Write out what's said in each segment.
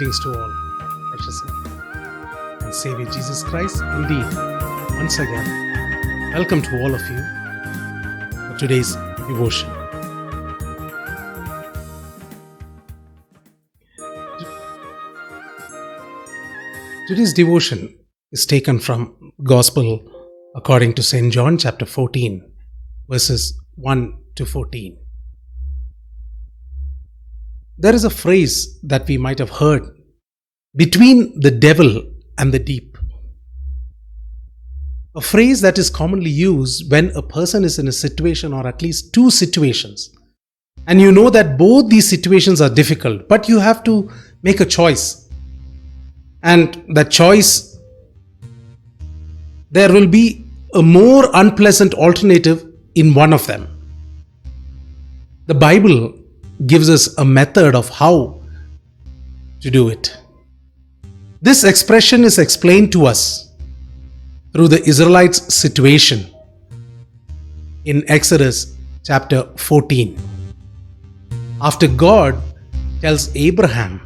Greetings to all, precious and Savior Jesus Christ. Indeed, once again, welcome to all of you for today's devotion. Today's devotion is taken from Gospel according to St. John chapter 14, verses 1 to 14. There is a phrase that we might have heard, between the devil and the deep. A phrase that is commonly used when a person is in a situation, or at least two situations, and you know that both these situations are difficult, but you have to make a choice. And that choice, there will be a more unpleasant alternative in one of them. The Bible gives us a method of how to do it. This expression is explained to us through the Israelites' situation in Exodus chapter 14. After God tells Abraham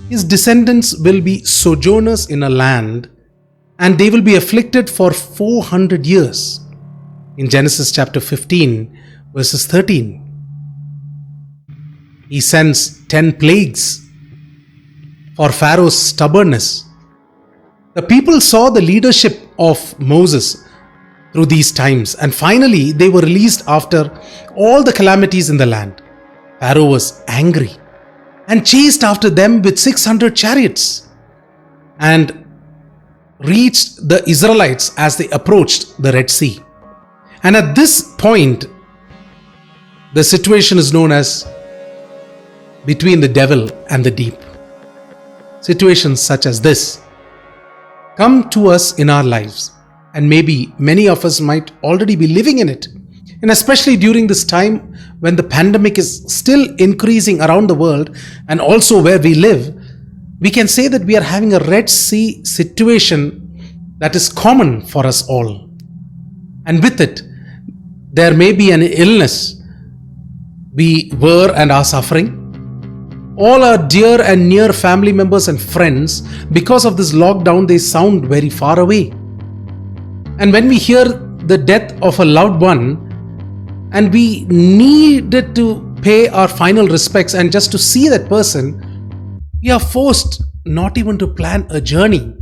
his descendants will be sojourners in a land and they will be afflicted for 400 years. In Genesis chapter 15, verses 13. He sends 10 plagues for Pharaoh's stubbornness. The people saw the leadership of Moses through these times, and finally they were released after all the calamities in the land. Pharaoh was angry and chased after them with 600 chariots and reached the Israelites as they approached the Red Sea. And at this point, the situation is known as between the devil and the deep. Situations such as this come to us in our lives, and maybe many of us might already be living in it. And especially during this time when the pandemic is still increasing around the world and also where we live, we can say that we are having a Red Sea situation that is common for us all. And with it, there may be an illness we were and are suffering. All our dear and near family members and friends, because of this lockdown, they sound very far away. And when we hear the death of a loved one, and we needed to pay our final respects and just to see that person, we are forced not even to plan a journey.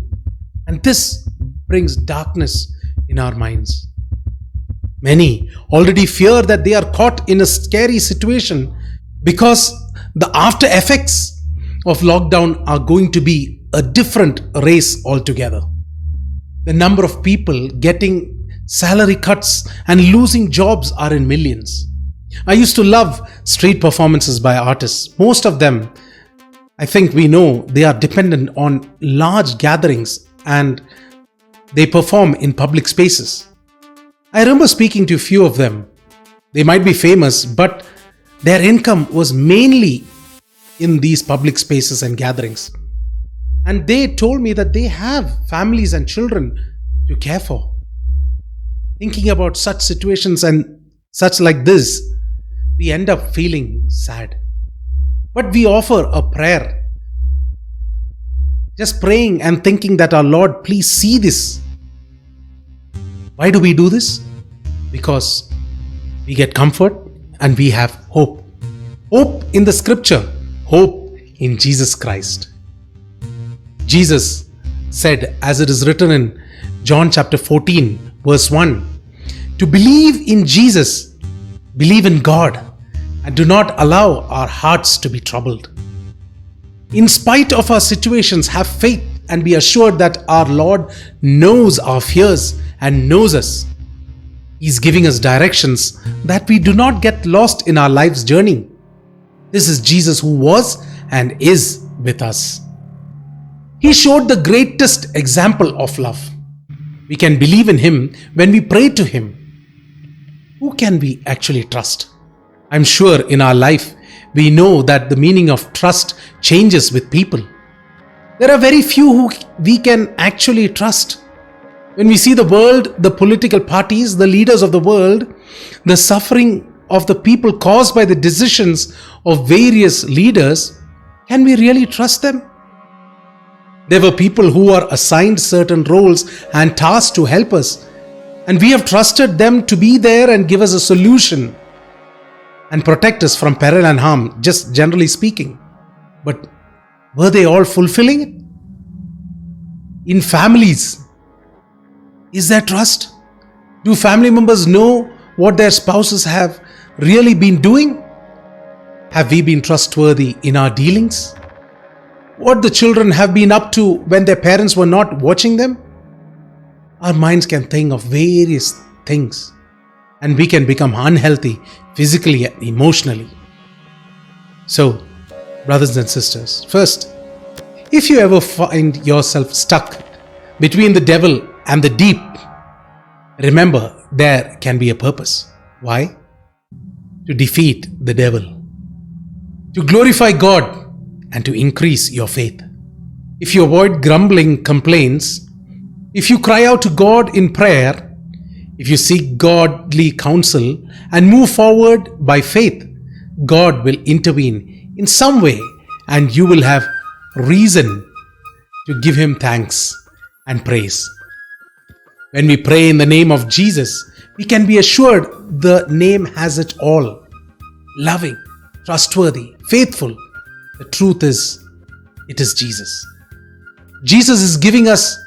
And this brings darkness in our minds. Many already fear that they are caught in a scary situation because the after effects of lockdown are going to be a different race altogether. The number of people getting salary cuts and losing jobs are in millions. I used to love street performances by artists. Most of them, I think we know, they are dependent on large gatherings and they perform in public spaces. I remember speaking to a few of them. They might be famous, but their income was mainly in these public spaces and gatherings. And they told me that they have families and children to care for. Thinking about such situations and such like this, we end up feeling sad. But we offer a prayer. Just praying and thinking that our Lord, please see this. Why do we do this? Because we get comfort and we have hope. Hope in the scripture. Hope in Jesus Christ. Jesus said, as it is written in John chapter 14, verse 1, to believe in Jesus, believe in God, and do not allow our hearts to be troubled. In spite of our situations, have faith and be assured that our Lord knows our fears and knows us. He's giving us directions that we do not get lost in our life's journey. This is Jesus who was and is with us. He showed the greatest example of love. We can believe in Him when we pray to Him. Who can we actually trust? I'm sure in our life we know that the meaning of trust changes with people. There are very few who we can actually trust. When we see the world, the political parties, the leaders of the world, the suffering of the people caused by the decisions of various leaders, can we really trust them? There were people who are assigned certain roles and tasks to help us, and we have trusted them to be there and give us a solution and protect us from peril and harm, just generally speaking. But were they all fulfilling it? In families, is there trust? Do family members know what their spouses have really been doing? Have we been trustworthy in our dealings? What the children have been up to when their parents were not watching them? Our minds can think of various things, and we can become unhealthy physically and emotionally. So, brothers and sisters, first, if you ever find yourself stuck between the devil and the deep, remember there can be a purpose. Why? To defeat the devil, to glorify God, and to increase your faith. If you avoid grumbling complaints, if you cry out to God in prayer, if you seek godly counsel and move forward by faith, God will intervene in some way and you will have reason to give Him thanks and praise. When we pray in the name of Jesus, we can be assured the name has it all. Loving, trustworthy, faithful. The truth is, it is Jesus. Jesus is giving us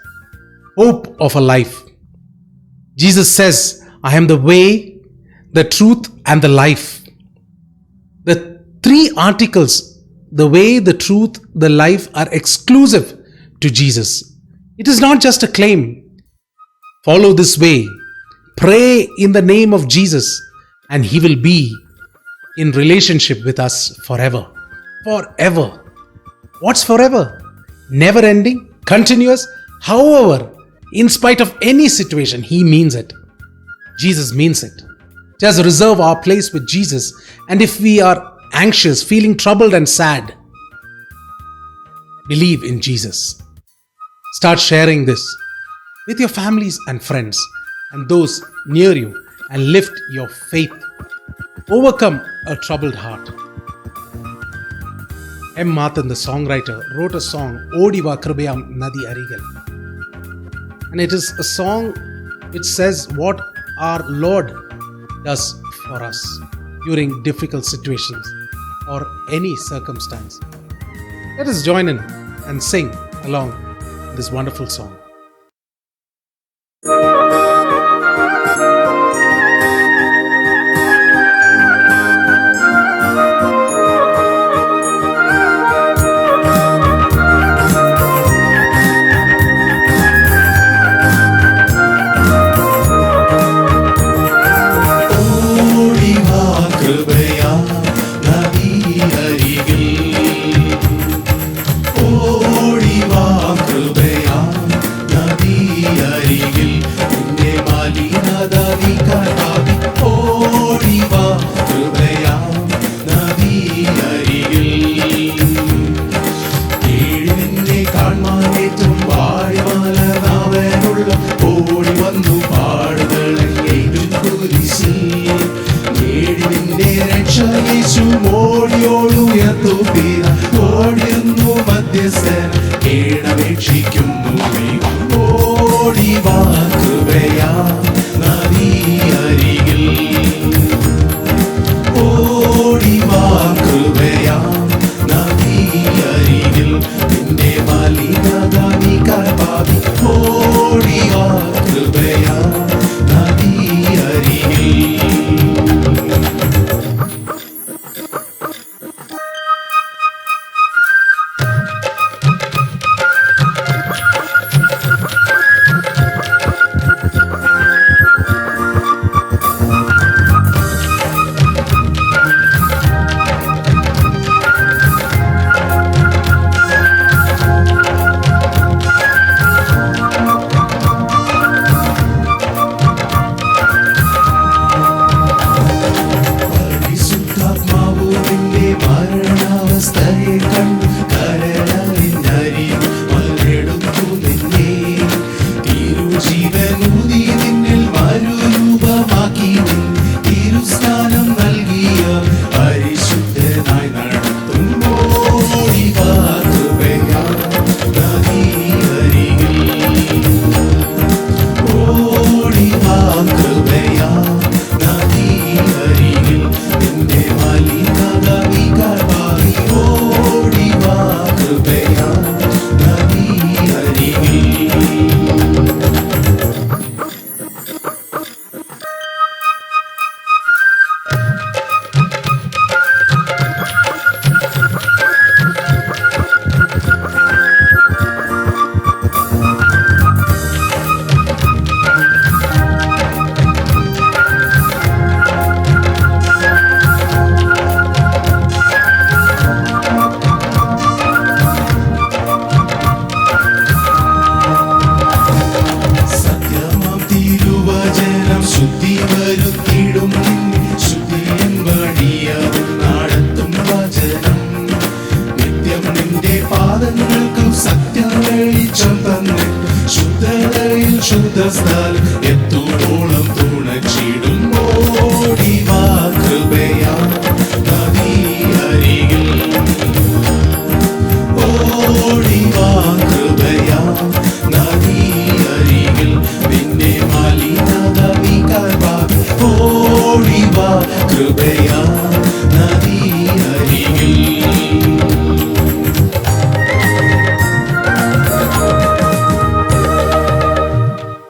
hope of a life. Jesus says, I am the way, the truth, and the life. The three articles, the way, the truth, the life, are exclusive to Jesus. It is not just a claim. Follow this way. Pray in the name of Jesus, and He will be in relationship with us forever. Forever. What's forever? Never ending, continuous. However, in spite of any situation, He means it. Jesus means it. Just reserve our place with Jesus, and if we are anxious, feeling troubled and sad, believe in Jesus. Start sharing this with your families and friends and those near you, and lift your faith. Overcome a troubled heart. M. Mathan, the songwriter, wrote a song, Odiva Kribeyam Nadi Arigal. And it is a song which says what our Lord does for us during difficult situations or any circumstance. Let us join in and sing along this wonderful song. പരിശുദ്ധ സ്ഥലം എത്തുമ്പോൾ